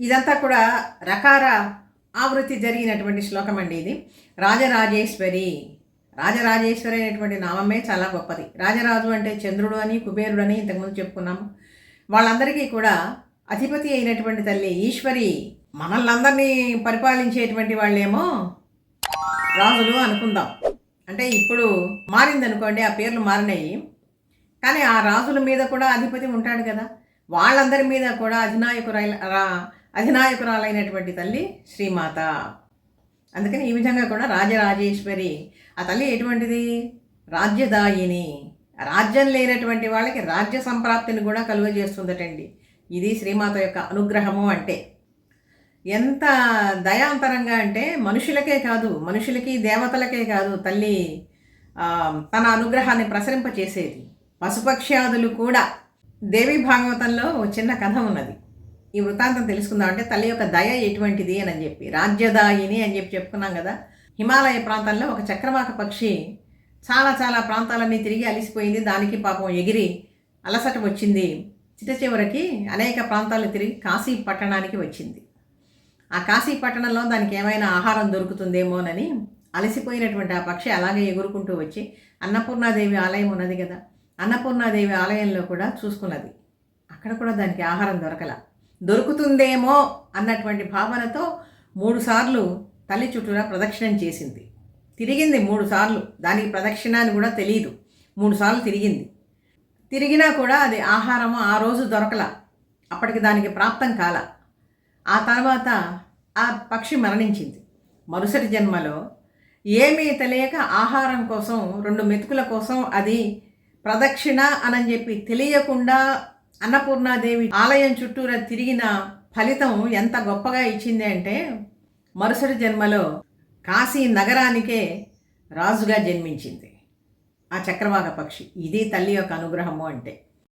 ఇదంతా కూడా రకార ఆవృత్తి జరిగినటువంటి శ్లోకం అండి ఇది. రాజరాజేశ్వరి, రాజరాజేశ్వరి అనేటువంటి నామమే చాలా గొప్పది. రాజరాజు అంటే చంద్రుడు అని, కుబేరుడు అని ఇంతకుముందు చెప్పుకున్నాము. వాళ్ళందరికీ కూడా అధిపతి అయినటువంటి తల్లి ఈశ్వరి. మనల్నందరినీ పరిపాలించేటువంటి వాళ్ళేమో రాజులు అనుకుందాం. అంటే ఇప్పుడు మారిందనుకోండి, ఆ పేర్లు మారినాయి. కానీ ఆ రాజుల మీద కూడా అధిపతి ఉంటాడు కదా, వాళ్ళందరి మీద కూడా అధినాయకురాలైనటువంటి తల్లి శ్రీమాత. అందుకని ఈ విధంగా కూడా రాజరాజేశ్వరి. ఆ తల్లి ఎటువంటిది? రాజ్యదాయిని. రాజ్యం లేనటువంటి వాళ్ళకి రాజ్య సంప్రాప్తిని కూడా కలుగజేస్తుందటండి. ఇది శ్రీమాత యొక్క అనుగ్రహము అంటే. ఎంత దయాంతరంగా అంటే మనుషులకే కాదు, మనుషులకి దేవతలకే కాదు తల్లి తన అనుగ్రహాన్ని ప్రసరింపచేసేది. పశుపక్ష్యాదులు కూడా. దేవి భాగవతంలో చిన్న కథ ఉన్నది, ఈ వృత్తాంతం తెలుసుకుందాం. అంటే తల్లి యొక్క దయ ఎటువంటిది అని చెప్పి, రాజ్యదాయిని అని చెప్పి చెప్పుకున్నాం కదా. హిమాలయ ప్రాంతంలో ఒక చక్రవాక పక్షి చాలా ప్రాంతాలన్నీ తిరిగి అలిసిపోయింది. దానికి పాపం ఎగిరి అలసట వచ్చింది. చివరికి అనేక ప్రాంతాలు తిరిగి కాశీ పట్టణానికి వచ్చింది. ఆ కాశీ పట్టణంలో దానికి ఏమైనా ఆహారం దొరుకుతుందేమోనని అలసిపోయినటువంటి ఆ పక్షి అలాగే ఎగురుకుంటూ వచ్చి అన్నపూర్ణాదేవి ఆలయం ఉన్నది కదా, అన్నపూర్ణాదేవి ఆలయంలో కూడా చూసుకున్నది. అక్కడ కూడా దానికి ఆహారం దొరుకుతుందేమో అన్నటువంటి భావనతో 3 సార్లు తల్లి చుట్టూరా ప్రదక్షిణం చేసింది. తిరిగింది 3 సార్లు. దానికి ప్రదక్షిణ అని కూడా తెలియదు. 3 సార్లు తిరిగినా కూడా అది ఆహారము ఆ రోజు దొరకల. అప్పటికి దానికి ప్రాప్తం కాల. ఆ తర్వాత ఆ పక్షి మరణించింది. మరుసటి జన్మలో ఏమీ తెలియక ఆహారం కోసం 2 మెతుకుల కోసం అది ప్రదక్షిణ అని చెప్పి తెలియకుండా అన్నపూర్ణాదేవి ఆలయం చుట్టూరా తిరిగిన ఫలితం ఎంత గొప్పగా ఇచ్చింది అంటే, మరుసటి జన్మలో కాశీ నగరానికే రాజుగా జన్మించింది ఆ చక్రవాక పక్షి. ఇది తల్లి యొక్క అనుగ్రహము అంటే.